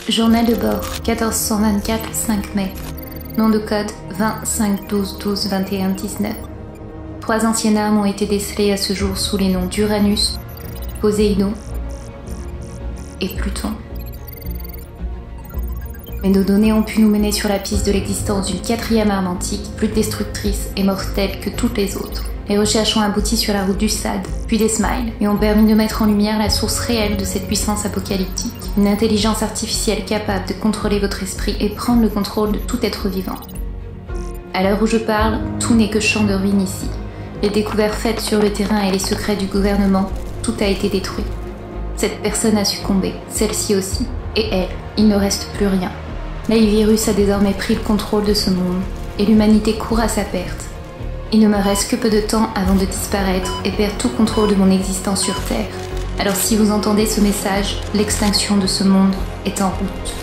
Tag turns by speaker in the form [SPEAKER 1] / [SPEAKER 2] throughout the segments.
[SPEAKER 1] Journal de bord, 1424, 5 mai. Nom de code 20 5 12 12 21 19. 3 anciennes armes ont été décelées à ce jour sous les noms d'Uranus, Poséidon et Pluton. Mais nos données ont pu nous mener sur la piste de l'existence d'une quatrième arme antique, plus destructrice et mortelle que toutes les autres. Les recherches ont abouti sur la route du SAD, puis des Smiles, et ont permis de mettre en lumière la source réelle de cette puissance apocalyptique. Une intelligence artificielle capable de contrôler votre esprit et prendre le contrôle de tout être vivant. À l'heure où je parle, tout n'est que champ de ruines ici. Les découvertes faites sur le terrain et les secrets du gouvernement, tout a été détruit. Cette personne a succombé, celle-ci aussi. Et elle, il ne reste plus rien. L'A-virus a désormais pris le contrôle de ce monde, et l'humanité court à sa perte. Il ne me reste que peu de temps avant de disparaître et perdre tout contrôle de mon existence sur Terre. Alors si vous entendez ce message, l'extinction de ce monde est en route.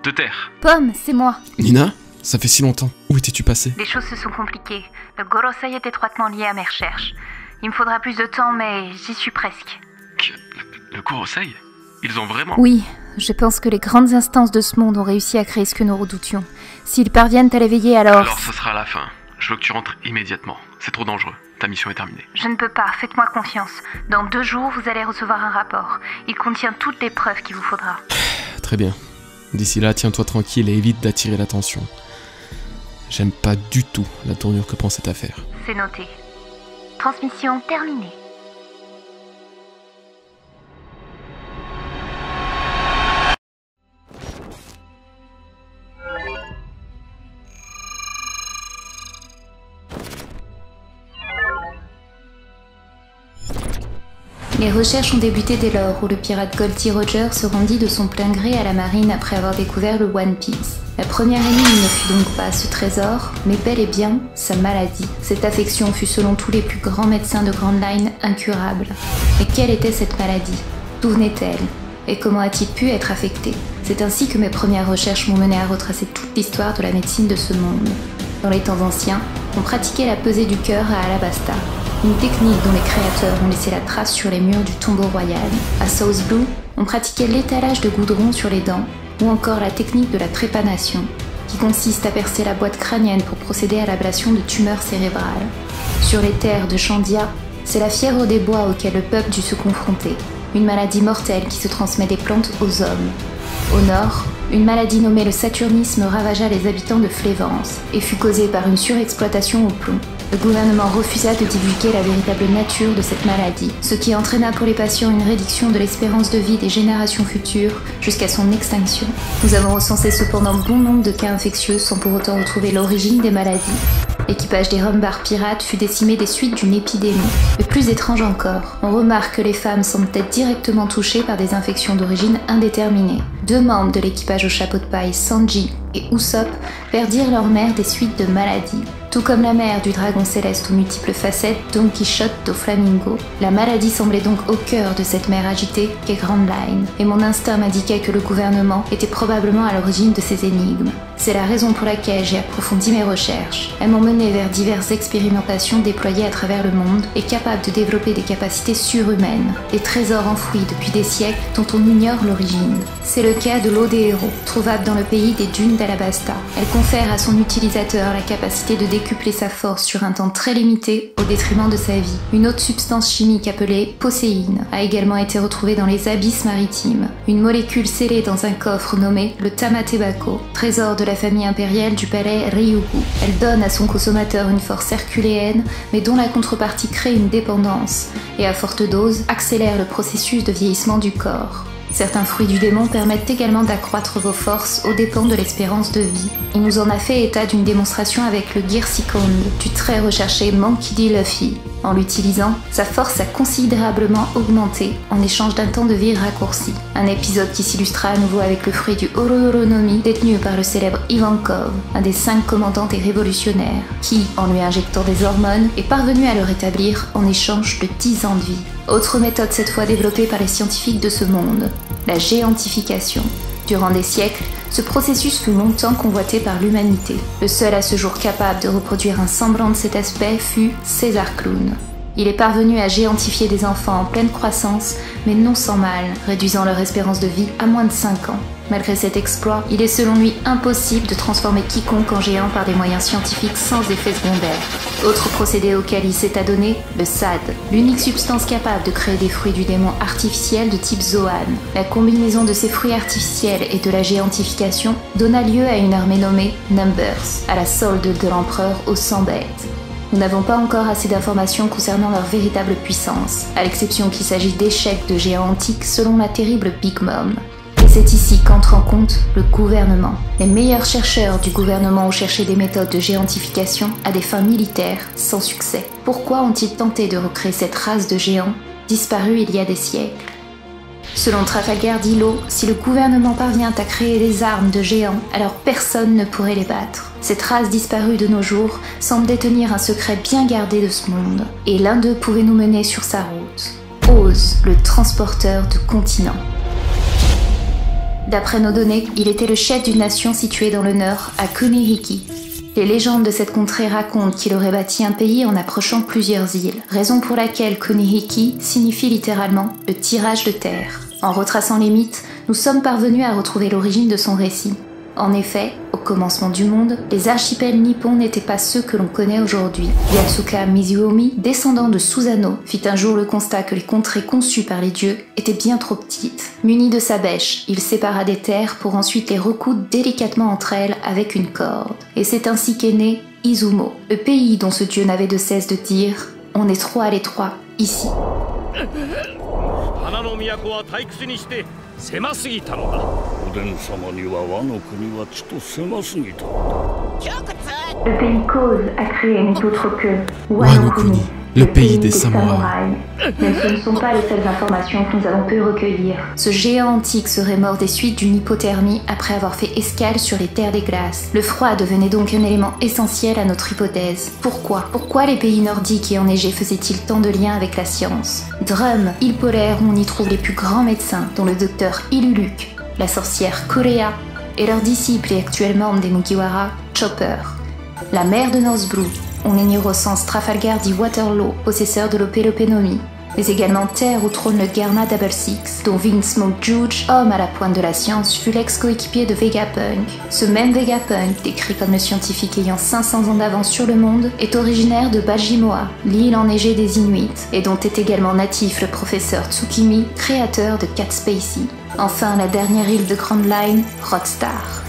[SPEAKER 2] De terre.
[SPEAKER 1] Pomme, c'est moi.
[SPEAKER 3] Nina, ça fait si longtemps. Où étais-tu passée?
[SPEAKER 1] Les choses se sont compliquées. Le Gorosei est étroitement lié à mes recherches. Il me faudra plus de temps, mais j'y suis presque.
[SPEAKER 2] Le Gorosei? Ils ont vraiment...
[SPEAKER 1] Oui, je pense que les grandes instances de ce monde ont réussi à créer ce que nous redoutions. S'ils parviennent à l'éveiller, alors
[SPEAKER 2] ce sera la fin. Je veux que tu rentres immédiatement. C'est trop dangereux. Ta mission est terminée.
[SPEAKER 1] Je ne peux pas, faites-moi confiance. Dans 2 jours, vous allez recevoir un rapport. Il contient toutes les preuves qu'il vous faudra.
[SPEAKER 3] Très bien. D'ici là, tiens-toi tranquille et évite d'attirer l'attention. J'aime pas du tout la tournure que prend cette affaire.
[SPEAKER 1] C'est noté. Transmission terminée. Les recherches ont débuté dès lors où le pirate Goldie Roger se rendit de son plein gré à la marine après avoir découvert le One Piece. La première énigme ne fut donc pas ce trésor, mais bel et bien sa maladie. Cette affection fut selon tous les plus grands médecins de Grand Line incurable. Et quelle était cette maladie? D'où venait-elle? Et comment a-t-il pu être affecté? C'est ainsi que mes premières recherches m'ont mené à retracer toute l'histoire de la médecine de ce monde. Dans les temps anciens, on pratiquait la pesée du cœur à Alabasta, une technique dont les créateurs ont laissé la trace sur les murs du tombeau royal. À South Blue, on pratiquait l'étalage de goudron sur les dents, ou encore la technique de la trépanation, qui consiste à percer la boîte crânienne pour procéder à l'ablation de tumeurs cérébrales. Sur les terres de Chandia, c'est la fièvre des bois auquel le peuple dut se confronter, une maladie mortelle qui se transmet des plantes aux hommes. Au nord, une maladie nommée le saturnisme ravagea les habitants de Flévence et fut causée par une surexploitation au plomb. Le gouvernement refusa de divulguer la véritable nature de cette maladie, ce qui entraîna pour les patients une réduction de l'espérance de vie des générations futures jusqu'à son extinction. Nous avons recensé cependant bon nombre de cas infectieux sans pour autant retrouver l'origine des maladies. L'équipage des Rumbar pirates fut décimé des suites d'une épidémie. Mais plus étrange encore, on remarque que les femmes semblent être directement touchées par des infections d'origine indéterminée. 2 membres de l'équipage au chapeau de paille, Sanji et Usopp, perdirent leur mère des suites de maladies. Tout comme la mère du dragon céleste aux multiples facettes, Don Quichotte do Flamingo. La maladie semblait donc au cœur de cette mer agitée qu'est Grand Line, et mon instinct m'indiquait que le gouvernement était probablement à l'origine de ces énigmes. C'est la raison pour laquelle j'ai approfondi mes recherches. Elles m'ont mené vers diverses expérimentations déployées à travers le monde et capables de développer des capacités surhumaines, des trésors enfouis depuis des siècles dont on ignore l'origine. C'est le cas de l'eau des héros, trouvable dans le pays des dunes d'Alabasta. Elle confère à son utilisateur la capacité de décupler sa force sur un temps très limité au détriment de sa vie. Une autre substance chimique appelée poséine a également été retrouvée dans les abysses maritimes. Une molécule scellée dans un coffre nommé le Tamatebako, trésor de la famille impériale du palais Ryugu. Elle donne à son consommateur une force herculéenne, mais dont la contrepartie crée une dépendance, et à forte dose accélère le processus de vieillissement du corps. Certains fruits du démon permettent également d'accroître vos forces aux dépens de l'espérance de vie. Il nous en a fait état d'une démonstration avec le Gear Second du très recherché Monkey D. Luffy. En l'utilisant, sa force a considérablement augmenté en échange d'un temps de vie raccourci. Un épisode qui s'illustra à nouveau avec le fruit du Ororonomi détenu par le célèbre Ivankov, un des 5 commandants des révolutionnaires, qui, en lui injectant des hormones, est parvenu à le rétablir en échange de 10 ans de vie. Autre méthode cette fois développée par les scientifiques de ce monde, la géantification. Durant des siècles, ce processus fut longtemps convoité par l'humanité. Le seul à ce jour capable de reproduire un semblant de cet aspect fut César Clown. Il est parvenu à géantifier des enfants en pleine croissance, mais non sans mal, réduisant leur espérance de vie à moins de 5 ans. Malgré cet exploit, il est selon lui impossible de transformer quiconque en géant par des moyens scientifiques sans effet secondaire. Autre procédé auquel il s'est adonné, le SAD, l'unique substance capable de créer des fruits du démon artificiels de type Zoan. La combinaison de ces fruits artificiels et de la géantification donna lieu à une armée nommée Numbers, à la solde de l'empereur aux 100 bêtes. Nous n'avons pas encore assez d'informations concernant leur véritable puissance, à l'exception qu'il s'agit d'échecs de géants antiques selon la terrible Big Mom. Et c'est ici qu'entre en compte le gouvernement. Les meilleurs chercheurs du gouvernement ont cherché des méthodes de géantification à des fins militaires sans succès. Pourquoi ont-ils tenté de recréer cette race de géants disparue il y a des siècles? Selon Trafalgar Dillo, si le gouvernement parvient à créer des armes de géants, alors personne ne pourrait les battre. Cette race disparue de nos jours semble détenir un secret bien gardé de ce monde, et l'un d'eux pouvait nous mener sur sa route. Oz, le transporteur de continents. D'après nos données, il était le chef d'une nation située dans le nord, à Kunihiki. Les légendes de cette contrée racontent qu'il aurait bâti un pays en approchant plusieurs îles, raison pour laquelle Kunihiki signifie littéralement le tirage de terre. En retraçant les mythes, nous sommes parvenus à retrouver l'origine de son récit. En effet, au commencement du monde, les archipels nippons n'étaient pas ceux que l'on connaît aujourd'hui. Yatsuka Mizuomi, descendant de Susanoo, fit un jour le constat que les contrées conçues par les dieux étaient bien trop petites. Muni de sa bêche, il sépara des terres pour ensuite les recoudre délicatement entre elles avec une corde. Et c'est ainsi qu'est né Izumo, le pays dont ce dieu n'avait de cesse de dire « On est trop à l'étroit, ici ».
[SPEAKER 4] 狭すぎたのだ。おでん様には和の国はちと狭すぎたのだ。
[SPEAKER 1] Le pays Cause a créé n'est autre que
[SPEAKER 3] Wano-Kuni, le pays des samouraïs.
[SPEAKER 1] Mais ce ne sont pas les seules informations que nous avons pu recueillir. Ce géant antique serait mort des suites d'une hypothermie après avoir fait escale sur les terres des glaces. Le froid devenait donc un élément essentiel à notre hypothèse. Pourquoi les pays nordiques et enneigés faisaient-ils tant de liens avec la science? Drum, île polaire où on y trouve les plus grands médecins, dont le docteur Iluluk, la sorcière Korea, et leur disciple et actuel membre des Mugiwara, Chopper. La mer de North Blue, on ignore au sens Trafalgar dit Waterloo, possesseur de l'Opéloponomie, mais également terre où trône le Garna Double Six, dont Vince Smoke Judge, homme à la pointe de la science, fut l'ex-coéquipier de Vegapunk. Ce même Vegapunk, décrit comme le scientifique ayant 500 ans d'avance sur le monde, est originaire de Bajimoa, l'île enneigée des Inuits, et dont est également natif le professeur Tsukimi, créateur de Cat Spacey. Enfin, la dernière île de Grand Line, Rodstar.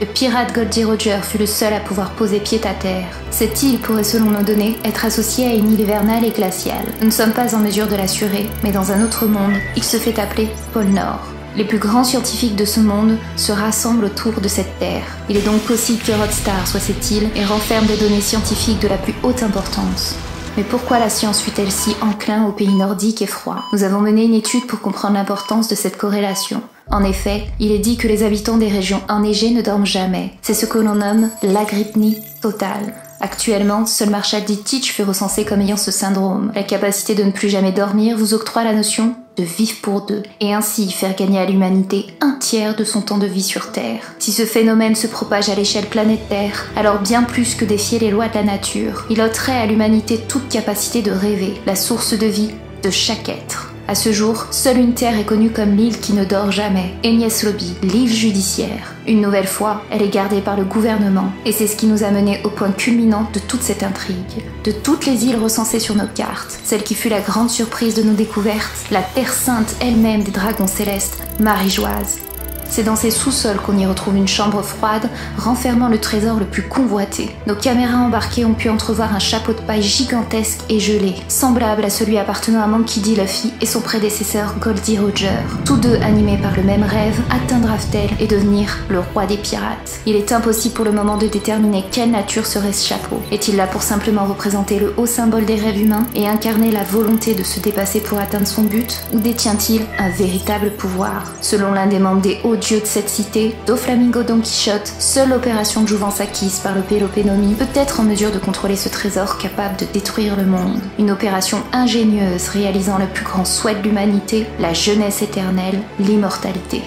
[SPEAKER 1] Le pirate Goldie Roger fut le seul à pouvoir poser pied à terre. Cette île pourrait, selon nos données, être associée à une île hivernale et glaciale. Nous ne sommes pas en mesure de l'assurer, mais dans un autre monde, il se fait appeler Pôle Nord. Les plus grands scientifiques de ce monde se rassemblent autour de cette terre. Il est donc possible que Rodstar soit cette île et renferme des données scientifiques de la plus haute importance. Mais pourquoi la science fut-elle si enclin aux pays nordiques et froids? Nous avons mené une étude pour comprendre l'importance de cette corrélation. En effet, il est dit que les habitants des régions enneigées ne dorment jamais. C'est ce que l'on nomme l'agrypnie totale. Actuellement, seul Marshall D. Teach fut recensé comme ayant ce syndrome. La capacité de ne plus jamais dormir vous octroie la notion de vivre pour deux, et ainsi faire gagner à l'humanité un tiers de son temps de vie sur Terre. Si ce phénomène se propage à l'échelle planétaire, alors bien plus que défier les lois de la nature, il ôterait à l'humanité toute capacité de rêver, la source de vie de chaque être. À ce jour, seule une terre est connue comme l'île qui ne dort jamais, Enies Lobby, l'île judiciaire. Une nouvelle fois, elle est gardée par le gouvernement, et c'est ce qui nous a mené au point culminant de toute cette intrigue. De toutes les îles recensées sur nos cartes, celle qui fut la grande surprise de nos découvertes, la Terre Sainte elle-même des dragons célestes, Marie-Joise. C'est dans ces sous-sols qu'on y retrouve une chambre froide renfermant le trésor le plus convoité. Nos caméras embarquées ont pu entrevoir un chapeau de paille gigantesque et gelé, semblable à celui appartenant à Monkey D. Luffy et son prédécesseur Goldie Roger. Tous deux animés par le même rêve, atteindre Raftel et devenir le roi des pirates. Il est impossible pour le moment de déterminer quelle nature serait ce chapeau. Est-il là pour simplement représenter le haut symbole des rêves humains et incarner la volonté de se dépasser pour atteindre son but, ou détient-il un véritable pouvoir? Selon l'un des membres des hauts dieux de cette cité, Doflamingo Don Quichotte, seule l'opération de jouvence acquise par le Peloponnemi peut être en mesure de contrôler ce trésor capable de détruire le monde. Une opération ingénieuse réalisant le plus grand souhait de l'humanité, la jeunesse éternelle, l'immortalité.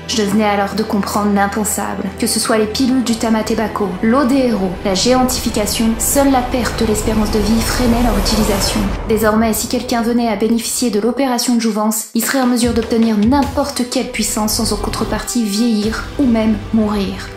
[SPEAKER 1] Je venais alors de comprendre l'impensable, que ce soit les pilules du Tamatebako, l'eau des héros, la géantification, seule la perte de l'espérance de vie freinait leur utilisation. Désormais, si quelqu'un venait à bénéficier de l'opération de jouvence, il serait en mesure d'obtenir n'importe quelle puissance sans en contrepartie vieillir ou même mourir.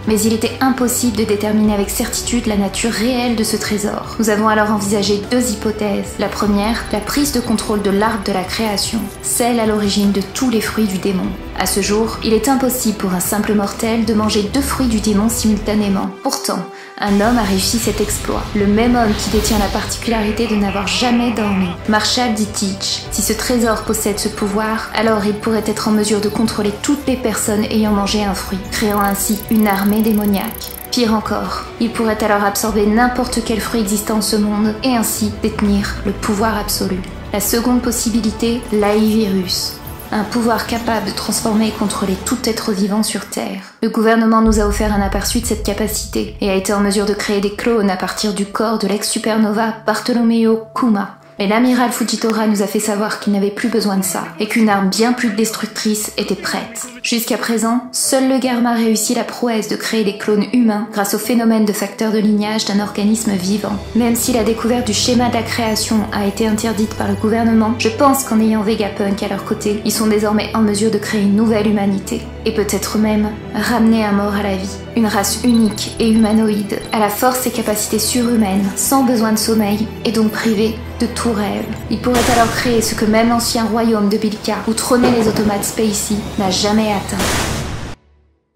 [SPEAKER 1] Mais il était impossible de déterminer avec certitude la nature réelle de ce trésor. Nous avons alors envisagé deux hypothèses. La première, la prise de contrôle de l'arbre de la création, celle à l'origine de tous les fruits du démon. À ce jour, il est impossible pour un simple mortel de manger deux fruits du démon simultanément. Pourtant, un homme a réussi cet exploit. Le même homme qui détient la particularité de n'avoir jamais dormi. Marshall D. Teach. Si ce trésor possède ce pouvoir, alors il pourrait être en mesure de contrôler toutes les personnes ayant mangé un fruit, créant ainsi une armée démoniaque. Pire encore, il pourrait alors absorber n'importe quel fruit existant en ce monde et ainsi détenir le pouvoir absolu. La seconde possibilité, l'A-virus. Un pouvoir capable de transformer et contrôler tout être vivant sur Terre. Le gouvernement nous a offert un aperçu de cette capacité et a été en mesure de créer des clones à partir du corps de l'ex-supernova Bartolomeo Kuma. Mais l'amiral Fujitora nous a fait savoir qu'il n'avait plus besoin de ça, et qu'une arme bien plus destructrice était prête. Jusqu'à présent, seul le Garma réussit la prouesse de créer des clones humains grâce au phénomène de facteur de lignage d'un organisme vivant. Même si la découverte du schéma de la création a été interdite par le gouvernement, je pense qu'en ayant Vegapunk à leur côté, ils sont désormais en mesure de créer une nouvelle humanité. Et peut-être même ramener un mort à la vie. Une race unique et humanoïde, à la force et capacités surhumaines, sans besoin de sommeil, et donc privée de tout rêve. Il pourrait alors créer ce que même l'ancien royaume de Bilka, où trônaient les automates Spacey, n'a jamais atteint.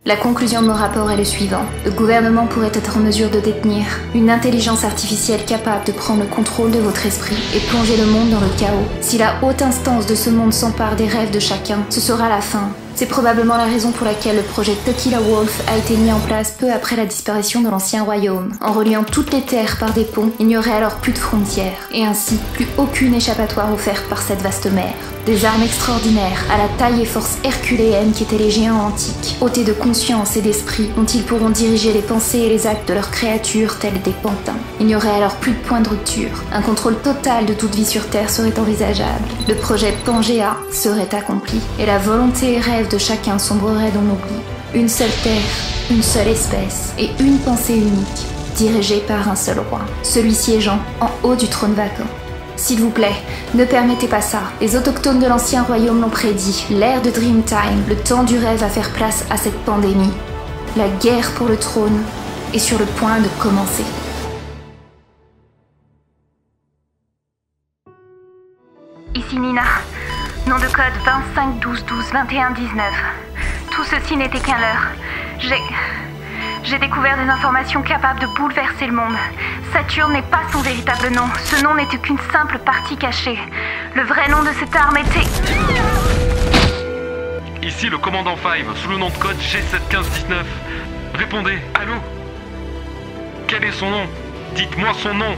[SPEAKER 1] La conclusion de mon rapport est le suivant. Le gouvernement pourrait être en mesure de détenir une intelligence artificielle capable de prendre le contrôle de votre esprit et plonger le monde dans le chaos. Si la haute instance de ce monde s'empare des rêves de chacun, ce sera la fin. C'est probablement la raison pour laquelle le projet Tequila Wolf a été mis en place peu après la disparition de l'ancien royaume. En reliant toutes les terres par des ponts, il n'y aurait alors plus de frontières, et ainsi plus aucune échappatoire offerte par cette vaste mer. Des armes extraordinaires, à la taille et force herculéenne qui étaient les géants antiques, dotés de conscience et d'esprit, dont ils pourront diriger les pensées et les actes de leurs créatures telles des pantins. Il n'y aurait alors plus de point de rupture. Un contrôle total de toute vie sur Terre serait envisageable. Le projet Pangea serait accompli, et la volonté et rêve de chacun sombrerait dans l'oubli. Une seule terre, une seule espèce, et une pensée unique, dirigée par un seul roi, celui siégeant en haut du trône vacant. S'il vous plaît, ne permettez pas ça. Les autochtones de l'ancien royaume l'ont prédit. L'ère de Dreamtime, le temps du rêve va faire place à cette pandémie. La guerre pour le trône est sur le point de commencer.
[SPEAKER 5] Ici Nina. Nom de code 25 12 12 21 19. Tout ceci n'était qu'un leurre. J'ai découvert des informations capables de bouleverser le monde. Saturne n'est pas son véritable nom. Ce nom n'était qu'une simple partie cachée. Le vrai nom de cette arme était...
[SPEAKER 2] Ici le commandant Five, sous le nom de code G71519. Répondez, allô? Quel est son nom? Dites-moi son nom.